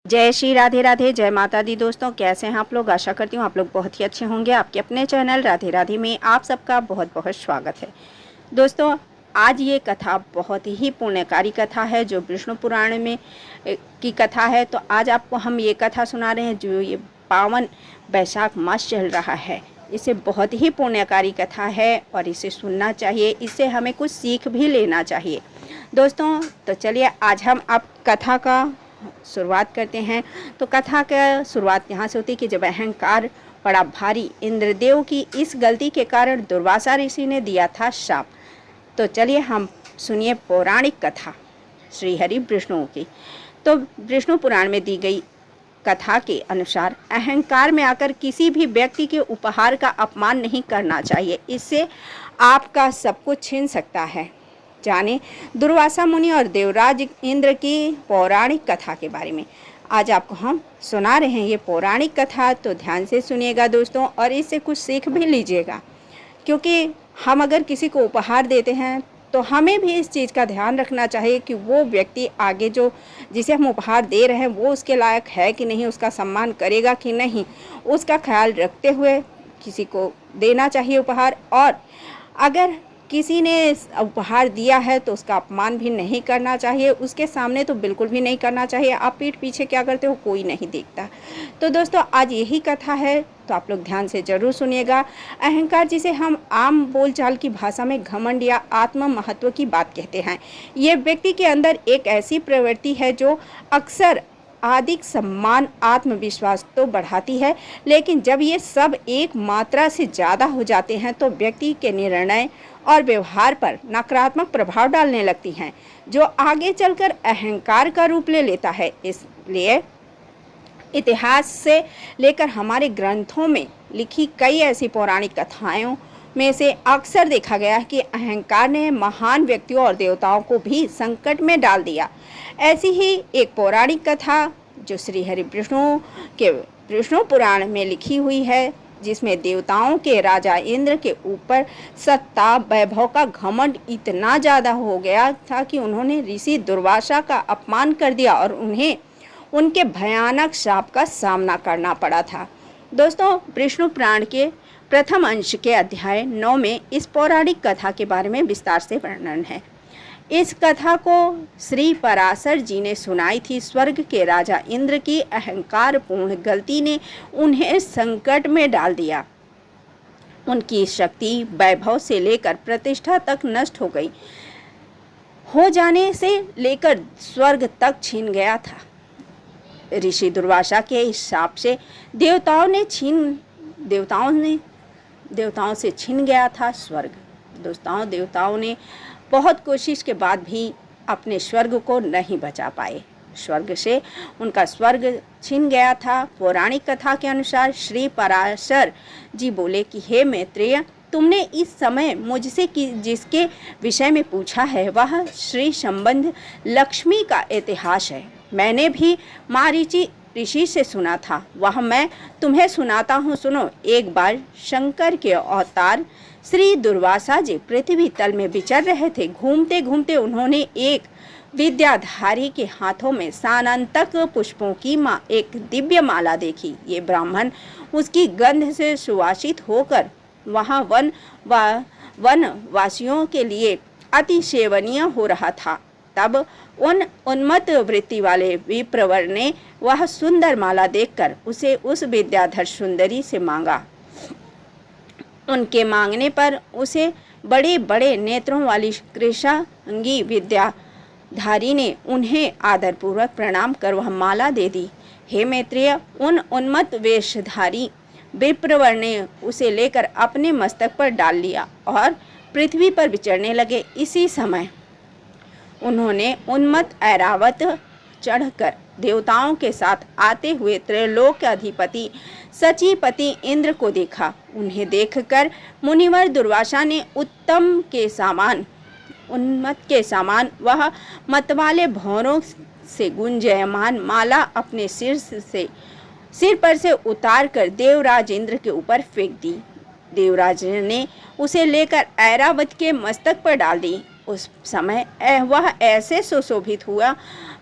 जय श्री राधे राधे, जय माता दी। दोस्तों कैसे हैं आप लोग? आशा करती हूँ आप लोग बहुत ही अच्छे होंगे। आपके अपने चैनल राधे राधे में आप सबका बहुत बहुत स्वागत है। दोस्तों आज ये कथा बहुत ही पुण्यकारी कथा है जो विष्णु पुराण में की कथा है। तो आज आपको हम ये कथा सुना रहे हैं जो ये पावन वैशाख मास चल रहा है। इसे बहुत ही पुण्यकारी कथा है और इसे सुनना चाहिए, इससे हमें कुछ सीख भी लेना चाहिए। दोस्तों तो चलिए आज हम आप कथा का शुरुआत करते हैं। तो कथा का शुरुआत यहाँ से होती है कि जब अहंकार बड़ा भारी, इंद्रदेव की इस गलती के कारण दुर्वासा ऋषि ने दिया था शाप। तो चलिए हम सुनिए पौराणिक कथा श्री हरि विष्णु की। तो विष्णु पुराण में दी गई कथा के अनुसार अहंकार में आकर किसी भी व्यक्ति के उपहार का अपमान नहीं करना चाहिए, इससे आपका सब कुछ छीन सकता है। जाने दुर्वासा मुनि और देवराज इंद्र की पौराणिक कथा के बारे में आज आपको हम सुना रहे हैं। ये पौराणिक कथा तो ध्यान से सुनिएगा दोस्तों, और इससे कुछ सीख भी लीजिएगा, क्योंकि हम अगर किसी को उपहार देते हैं तो हमें भी इस चीज़ का ध्यान रखना चाहिए कि वो व्यक्ति आगे जो जिसे हम उपहार दे रहे हैं वो उसके लायक है कि नहीं, उसका सम्मान करेगा कि नहीं, उसका ख्याल रखते हुए किसी को देना चाहिए उपहार। और अगर किसी ने उपहार दिया है तो उसका अपमान भी नहीं करना चाहिए, उसके सामने तो बिल्कुल भी नहीं करना चाहिए। आप पीठ पीछे क्या करते हो कोई नहीं देखता। तो दोस्तों आज यही कथा है, तो आप लोग ध्यान से ज़रूर सुनिएगा। अहंकार जिसे हम आम बोलचाल की भाषा में घमंड या आत्म महत्व की बात कहते हैं, ये व्यक्ति के अंदर एक ऐसी प्रवृत्ति है जो अक्सर अधिक सम्मान आत्मविश्वास तो बढ़ाती है, लेकिन जब ये सब एक मात्रा से ज़्यादा हो जाते हैं तो व्यक्ति के निर्णय और व्यवहार पर नकारात्मक प्रभाव डालने लगती हैं, जो आगे चलकर अहंकार का रूप ले लेता है। इसलिए इतिहास से लेकर हमारे ग्रंथों में लिखी कई ऐसी पौराणिक कथाओं में से अक्सर देखा गया है कि अहंकार ने महान व्यक्तियों और देवताओं को भी संकट में डाल दिया। ऐसी ही एक पौराणिक कथा जो श्री हरि विष्णु के विष्णु पुराण में लिखी हुई है, जिसमें देवताओं के राजा इंद्र के ऊपर सत्ता वैभव का घमंड इतना ज़्यादा हो गया था कि उन्होंने ऋषि दुर्वासा का अपमान कर दिया और उन्हें उनके भयानक शाप का सामना करना पड़ा था। दोस्तों विष्णु पुराण के प्रथम अंश के अध्याय 9 में इस पौराणिक कथा के बारे में विस्तार से वर्णन है। इस कथा को श्री पराशर जी ने सुनाई थी। स्वर्ग के राजा इंद्र की अहंकारपूर्ण गलती ने उन्हें संकट में डाल दिया। उनकी शक्ति वैभव से लेकर प्रतिष्ठा तक नष्ट हो जाने से लेकर स्वर्ग तक छीन गया था। ऋषि दुर्वासा के इस शाप से देवताओं से छीन गया था स्वर्ग। दोस्तों देवताओं ने बहुत कोशिश के बाद भी अपने स्वर्ग को नहीं बचा पाए। स्वर्ग से उनका स्वर्ग छीन गया था। पौराणिक कथा के अनुसार श्री पराशर जी बोले कि हे मैत्रेय, तुमने इस समय मुझसे जिसके विषय में पूछा है वह श्री संबंध लक्ष्मी का इतिहास है। मैंने भी मारीची ऋषि से सुना था, वह मैं तुम्हें सुनाता हूँ, सुनो। एक बार शंकर के अवतार श्री दुर्वासा जी पृथ्वी तल में विचर रहे थे। घूमते घूमते उन्होंने एक विद्याधारी के हाथों में सानंतक पुष्पों की एक दिव्य माला देखी। ये ब्राह्मण उसकी गंध से सुवासित होकर वहाँ वनवासियों के लिए अति सेवनीय हो रहा था। तब उन उन्मत्त वृत्ति वाले विप्रवर ने वह सुंदर माला देखकर उसे उस विद्याधर सुंदरी से मांगा। उनके मांगने पर उसे बड़े बड़े नेत्रों वाली कृशांगी विद्याधारी ने उन्हें आदरपूर्वक प्रणाम कर वह माला दे दी। हे मैत्रेय, उन उन्मत्त वेशधारी विप्रवर ने उसे लेकर अपने मस्तक पर डाल लिया और पृथ्वी पर विचरने लगे। इसी समय उन्होंने उन्मत्त ऐरावत चढ़कर देवताओं के साथ आते हुए त्रैलोक के अधिपति सचीपति इंद्र को देखा। उन्हें देखकर मुनिवर दुर्वासा ने उन्मत्त के समान वह मतवाले भौरों से गुंजयमान माला अपने सिर पर से उतार कर देवराज इंद्र के ऊपर फेंक दी। देवराज ने उसे लेकर ऐरावत के मस्तक पर डाल दी। उस समय वह ऐसे सुशोभित हुआ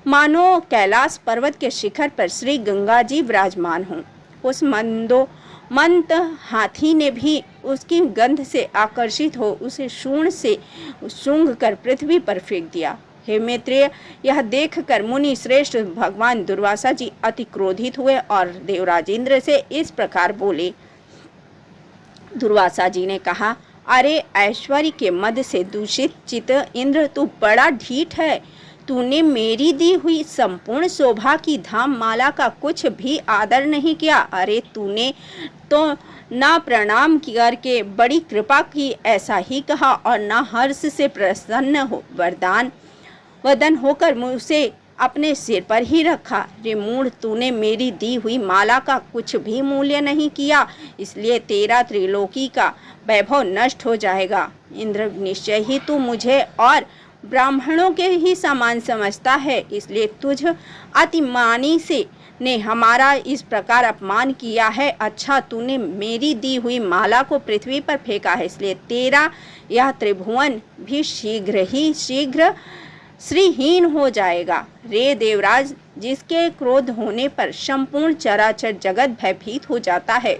मानो कैलाश पर्वत के शिखर पर श्री गंगा जी विराजमान हों। उस मंद हाथी ने भी उसकी गंध से आकर्षित हो उसे सूंड से सूंघ कर पृथ्वी पर फेंक दिया। हे मैत्रेय, यह देखकर मुनि श्रेष्ठ भगवान दुर्वासा जी अति क्रोधित हुए और देवराज इंद्र से इस प्रकार बोले। दुर्वासा जी ने कहा, अरे ऐश्वर्य के मद से दूषित चित इंद्र, तू बड़ा ढीठ है। तूने मेरी दी हुई संपूर्ण शोभा की धाम माला का कुछ भी आदर नहीं किया। अरे तूने तो ना प्रणाम करके बड़ी कृपा की ऐसा ही कहा और ना हर्ष से प्रसन्न हो वदन होकर मुझसे अपने सिर पर ही रखा। रे मूढ़, तूने मेरी दी हुई माला का कुछ भी मूल्य नहीं किया, इसलिए तेरा त्रिलोकी का वैभव नष्ट हो जाएगा। इंद्र, निश्चय ही तू मुझे और ब्राह्मणों के ही समान समझता है, इसलिए तुझ अतिमानी से ने हमारा इस प्रकार अपमान किया है। अच्छा, तूने मेरी दी हुई माला को पृथ्वी पर फेंका है, इसलिए तेरा यह त्रिभुवन भी शीघ्र श्रीहीन हो जाएगा। रे देवराज, जिसके क्रोध होने पर संपूर्ण चराचर जगत भयभीत हो जाता है,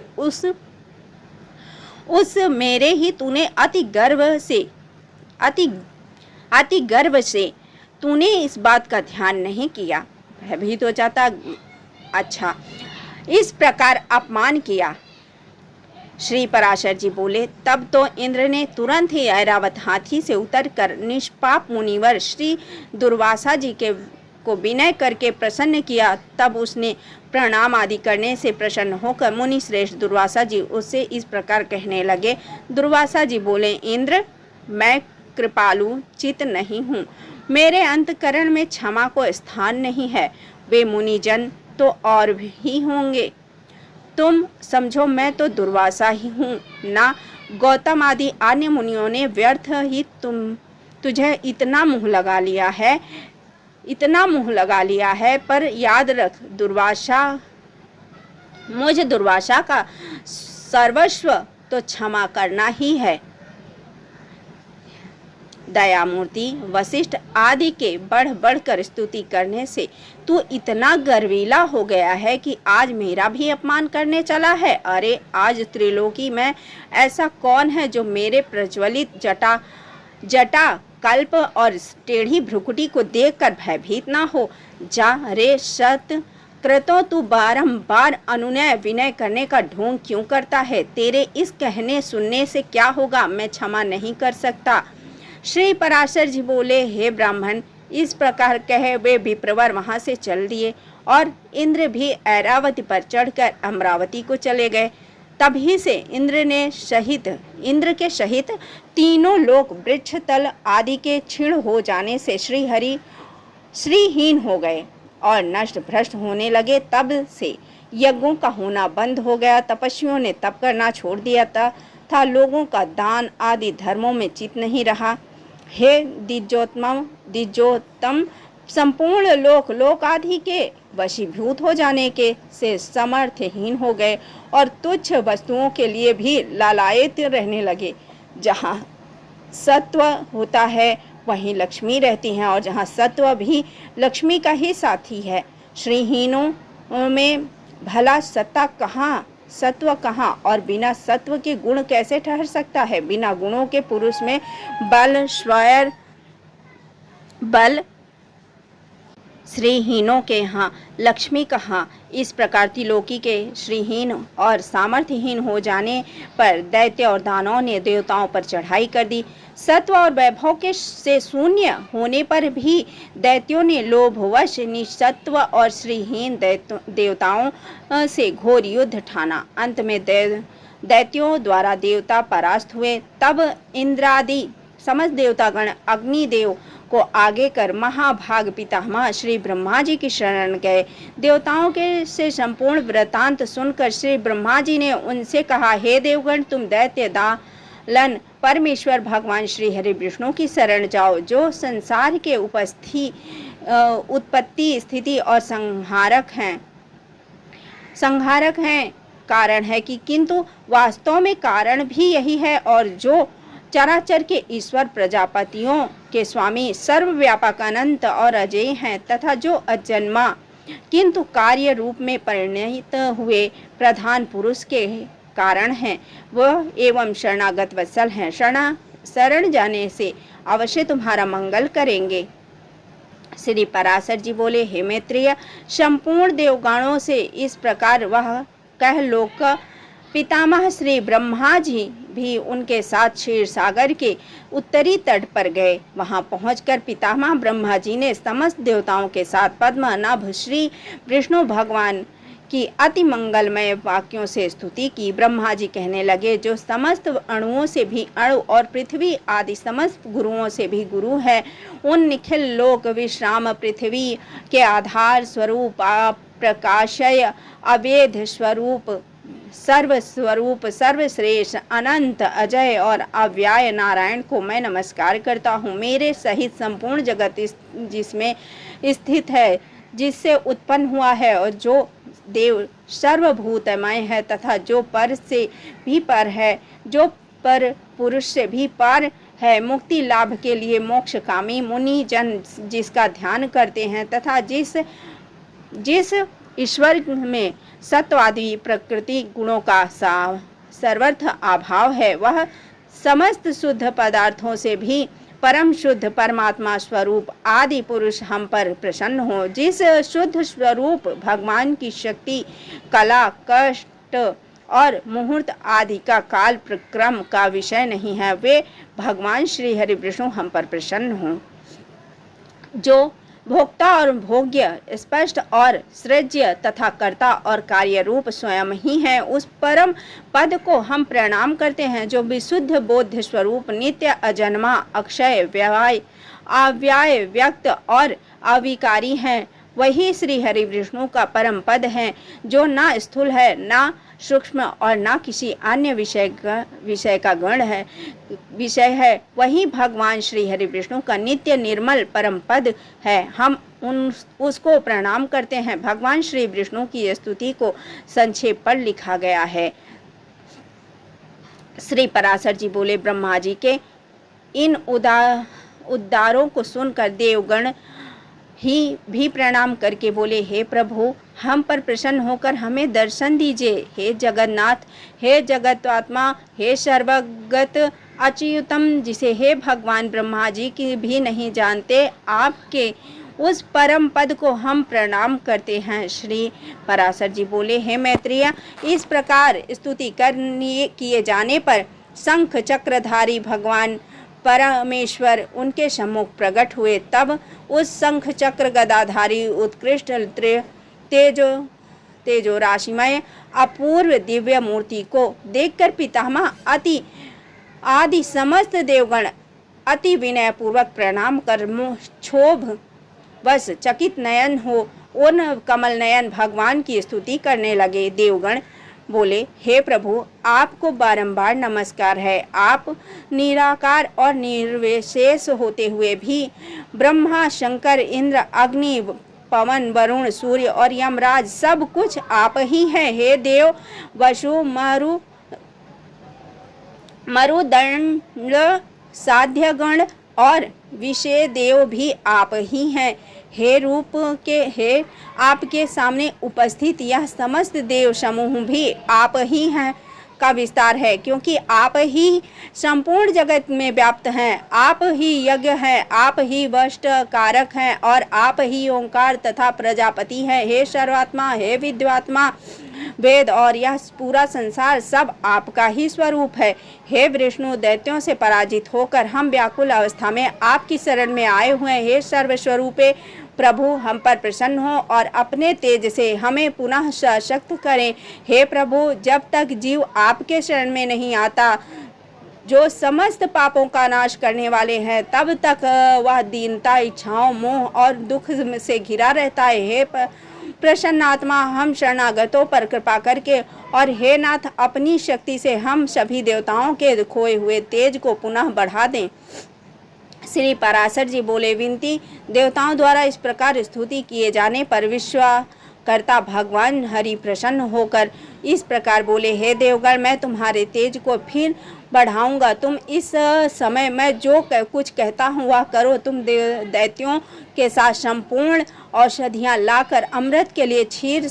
उस मेरे ही तूने अति गर्व से तूने इस बात का ध्यान नहीं किया, भयभीत हो जाता। अच्छा, इस प्रकार अपमान किया। श्री पराशर जी बोले, तब तो इंद्र ने तुरंत ही ऐरावत हाथी से उतरकर निष्पाप मुनिवर श्री दुर्वासा जी को विनय करके प्रसन्न किया। तब उसने प्रणाम आदि करने से प्रसन्न होकर मुनि श्रेष्ठ दुर्वासा जी उससे इस प्रकार कहने लगे। दुर्वासा जी बोले, इंद्र, मैं कृपालु चित नहीं हूँ, मेरे अंतकरण में क्षमा को स्थान नहीं है। वे मुनिजन तो और भी होंगे, तुम समझो मैं तो दुर्वासा ही हूँ ना। गौतम आदि अन्य मुनियों ने व्यर्थ ही तुझे इतना मुँह लगा लिया है, पर याद रख, मुझ दुर्वासा का सर्वस्व तो क्षमा करना ही है। दयामूर्ति वशिष्ठ आदि के बढ़कर स्तुति करने से तू इतना गर्वीला हो गया है कि आज मेरा भी अपमान करने चला है। अरे आज त्रिलोकी में ऐसा कौन है जो मेरे प्रज्वलित जटा कल्प और टेढ़ी भ्रुकुटी को देखकर भयभीत ना हो। जा रे सत कृतो, तू बारंबार अनुनय विनय करने का ढोंग क्यों करता है? तेरे इस कहने सुनने से क्या होगा, मैं क्षमा नहीं कर सकता। श्री पराशर जी बोले, हे ब्राह्मण, इस प्रकार कहे वे विप्रवर वहां से चल दिए और इंद्र भी ऐरावती पर चढ़कर अमरावती को चले गए। तभी से इंद्र के सहित तीनों लोक वृक्ष तल आदि के क्षीण हो जाने से श्रीहीन हो गए और नष्ट भ्रष्ट होने लगे। तब से यज्ञों का होना बंद हो गया, तपस्वियों ने तप करना छोड़ दिया था, लोगों का दान आदि धर्मों में चित नहीं रहा। हे द्विजोत्तम, संपूर्ण लोक आदि के वशीभूत हो जाने के से समर्थहीन हो गए और तुच्छ वस्तुओं के लिए भी लालायित रहने लगे। जहाँ सत्व होता है वहीं लक्ष्मी रहती हैं और जहाँ सत्व भी लक्ष्मी का ही साथी है। श्रीहीनों में भला सत्व कहाँ और बिना सत्व के गुण कैसे ठहर सकता है? बिना गुणों के पुरुष में बल श्रीहीनों के यहाँ लक्ष्मी कहाँ? इस प्रकार त्रिलोकी के श्रीहीन और सामर्थ्यहीन हो जाने पर दैत्य और दानवों ने देवताओं पर चढ़ाई कर दी। सत्व और वैभव से शून्य होने पर भी दैत्यों ने लोभवश निसत्व और श्रीहीन देवताओं से घोर युद्ध ठाना। अंत में दैत्यों द्वारा देवता परास्त हुए। तब इंद्रादि समस्त देवतागण अग्निदेव को आगे कर महाभाग पितामह श्री ब्रह्मा जी की शरण गए। देवताओं के से संपूर्ण वृतांत सुनकर श्री ब्रह्मा जी ने उनसे कहा, हे देवगण, तुम दैत्य दालन परमेश्वर भगवान श्री हरि विष्णु की शरण जाओ, जो संसार के उत्पत्ति स्थिति और संहारक हैं। कारण है कि किंतु वास्तव में कारण भी यही है और जो चराचर के ईश्वर, प्रजापतियों के स्वामी, सर्वव्यापक, अनंत और अजय हैं तथा जो अजन्मा किंतु कार्य रूप में परिणत हुए प्रधान पुरुष के कारण हैं, वह एवं शरणागत वत्सल हैं। शरण जाने से अवश्य तुम्हारा मंगल करेंगे। श्री पराशर जी बोले, हे मैत्रेय, संपूर्ण देवगणों से इस प्रकार वह कह लोक पितामह श्री ब्रह्मा जी भी उनके साथ क्षीर सागर के उत्तरी तट पर गए। वहां पहुंचकर पितामह ब्रह्मा जी ने समस्त देवताओं के साथ पद्मनाभ श्री विष्णु भगवान की अति मंगलमय वाक्यों से स्तुति की। ब्रह्मा जी कहने लगे, जो समस्त अणुओं से भी अणु और पृथ्वी आदि समस्त गुरुओं से भी गुरु है, उन निखिल लोक विश्राम पृथ्वी के आधार स्वरूप, प्रकाशय, अवेद स्वरूप, सर्वस्वरूप, सर्वश्रेष्ठ, अनंत, अजय और अव्यय नारायण को मैं नमस्कार करता हूँ। मेरे सहित संपूर्ण जगत जिसमें स्थित है, जिससे उत्पन्न हुआ है और जो देव सर्वभूतमय है तथा जो पर से भी पर है, जो पर पुरुष से भी पर है, मुक्ति लाभ के लिए मोक्ष कामी मुनि जन जिसका ध्यान करते हैं तथा जिस ईश्वर में सत्वादि प्रकृति गुणों का सर्वर्थ अभाव है, वह समस्त शुद्ध पदार्थों से भी परम शुद्ध परमात्मा स्वरूप आदि पुरुष हम पर प्रसन्न हो। जिस शुद्ध स्वरूप भगवान की शक्ति, कला, कष्ट और मुहूर्त आदि का काल प्रक्रम का विषय नहीं है, वे भगवान श्री हरि विष्णु हम पर प्रसन्न हों। जो भोक्ता और भोग्य, स्पष्ट और सृज्य तथा कर्ता और कार्य रूप स्वयं ही है, उस परम पद को हम प्रणाम करते हैं। जो विशुद्ध बोध स्वरूप, नित्य, अजन्मा, अक्षय, अव्यय, व्यक्त और अविकारी है, वही श्री हरि विष्णु का परम पद है, जो ना स्थूल है, ना सूक्ष्म और ना किसी अन्य विषय का गण है विषय है। वही भगवान श्री हरि विष्णु का नित्य निर्मल परम पद है। हम उसको प्रणाम करते हैं। भगवान श्री विष्णु की स्तुति को संक्षेप पर लिखा गया है। श्री पराशर जी बोले, ब्रह्मा जी के इन उद्गारों को सुनकर देवगण ही भी प्रणाम करके बोले, हे प्रभु, हम पर प्रसन्न होकर हमें दर्शन दीजिए। हे जगन्नाथ, हे जगतात्मा, हे सर्वगत अच्युतम, जिसे हे भगवान ब्रह्मा जी की भी नहीं जानते, आपके उस परम पद को हम प्रणाम करते हैं। श्री पराशर जी बोले, हे मैत्रेय, इस प्रकार स्तुति किए जाने पर शंख चक्रधारी भगवान परमेश्वर उनके सम्मुख प्रकट हुए। तब उस शंख चक्र गदाधारी उत्कृष्ट तेजो राशिमय अपूर्व दिव्य मूर्ति को देखकर पितामह आदि समस्त देवगण अति विनय पूर्वक प्रणाम कर क्षोभ बस चकित नयन हो उन कमल नयन भगवान की स्तुति करने लगे। देवगण बोले, हे प्रभु, आपको बारंबार नमस्कार है। आप निराकार और निर्विशेष होते हुए भी ब्रह्मा, शंकर, इंद्र, अग्नि, पवन, वरुण, सूर्य और यमराज सब कुछ आप ही हैं। हे देव, वसु, मरुदंड, साध्यगण और विषय देव भी आप ही हैं। हे रूप के, हे आपके सामने उपस्थित यह समस्त देव समूह भी आप ही हैं का विस्तार है, क्योंकि आप ही संपूर्ण जगत में व्याप्त हैं। आप ही यज्ञ हैं, आप ही वष्ट कारक हैं और आप ही ओंकार तथा प्रजापति हैं। हे सर्वात्मा, हे विद्यात्मा, वेद और यह पूरा संसार सब आपका ही स्वरूप है। हे विष्णु, दैत्यों से पराजित होकर हम व्याकुल अवस्था में आपकी शरण में आए हुए हैं। हे सर्वस्वरूपे प्रभु, हम पर प्रसन्न हो और अपने तेज से हमें पुनः सशक्त करें। हे प्रभु, जब तक जीव आपके शरण में नहीं आता, जो समस्त पापों का नाश करने वाले हैं, तब तक वह दीनता, इच्छाओं, मोह और दुख से घिरा रहता है। हे प्रसन्न आत्मा, हम शरणागतों पर कृपा करके और हे नाथ, अपनी शक्ति से हम सभी देवताओं के खोए हुए तेज को पुनः बढ़ा दें। श्री पराशर जी बोले, विनती, देवताओं द्वारा इस प्रकार स्तुति किए जाने पर करता भगवान हरि प्रसन्न होकर इस प्रकार बोले, हे देवगण, मैं तुम्हारे तेज को फिर बढ़ाऊंगा। तुम इस समय मैं जो कुछ कहता हूँ वह करो। तुम दैत्यों के साथ संपूर्ण औषधियाँ लाकर अमृत के लिए क्षीर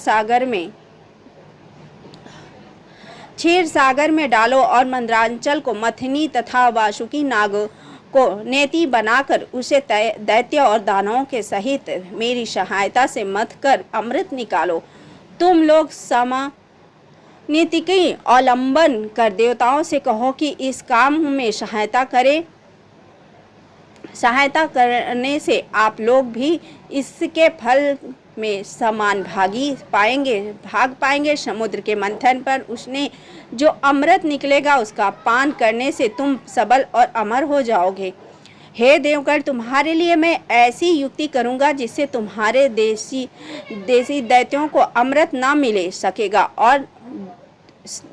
सागर में डालो और मंद्रांचल को मथनी तथा वासुकी नाग को नेति बनाकर उसे दैत्य और दानवों के सहित मेरी सहायता से मथ कर अमृत निकालो। तुम लोग नीति की अवलंबन कर देवताओं से कहो कि इस काम में सहायता करने से आप लोग भी इसके फल में समान भाग पाएंगे। समुद्र के मंथन पर उसने जो अमृत निकलेगा उसका पान करने से तुम सबल और अमर हो जाओगे। हे देवगण, तुम्हारे लिए मैं ऐसी युक्ति करूंगा जिससे तुम्हारे देसी दैत्यों को अमृत ना मिल सकेगा और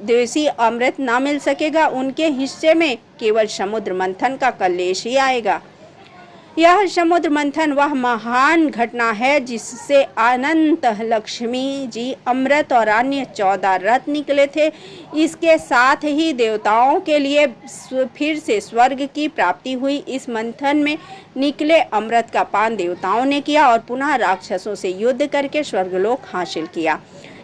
देसी अमृत ना मिल सकेगा। उनके हिस्से में केवल समुद्र मंथन का कलेश ही आएगा। यह समुद्र मंथन वह महान घटना है जिससे अनंत लक्ष्मी जी अमृत और अन्य 14 रत्न निकले थे। इसके साथ ही देवताओं के लिए फिर से स्वर्ग की प्राप्ति हुई। इस मंथन में निकले अमृत का पान देवताओं ने किया और पुनः राक्षसों से युद्ध करके स्वर्गलोक हासिल किया।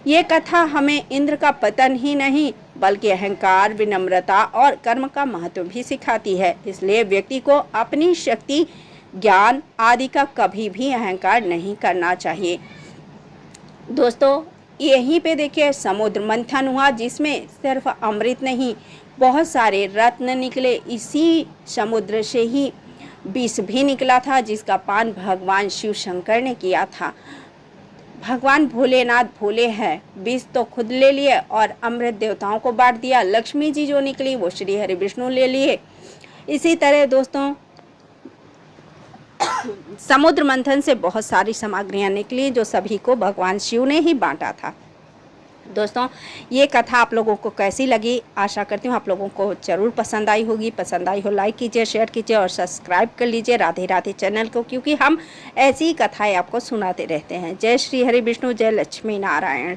ये कथा हमें इंद्र का पतन ही नहीं बल्कि अहंकार, विनम्रता और कर्म का महत्व भी सिखाती है। इसलिए व्यक्ति को अपनी शक्ति, ज्ञान आदि का कभी भी अहंकार नहीं करना चाहिए। दोस्तों, यहीं पे देखिए समुद्र मंथन हुआ जिसमें सिर्फ अमृत नहीं बहुत सारे रत्न निकले। इसी समुद्र से ही विष भी निकला था जिसका पान भगवान शिव शंकर ने किया था। भगवान भोलेनाथ भोले हैं, विष तो खुद ले लिए और अमृत देवताओं को बांट दिया। लक्ष्मी जी जो निकली वो श्री हरि विष्णु ले लिए। इसी तरह दोस्तों समुद्र मंथन से बहुत सारी सामग्रियां निकली जो सभी को भगवान शिव ने ही बांटा था। दोस्तों, ये कथा आप लोगों को कैसी लगी? आशा करती हूँ आप लोगों को जरूर पसंद आई होगी। पसंद आई हो लाइक कीजिए, शेयर कीजिए और सब्सक्राइब कर लीजिए राधे राधे चैनल को, क्योंकि हम ऐसी कथाएं आपको सुनाते रहते हैं। जय श्री हरि विष्णु, जय लक्ष्मी नारायण।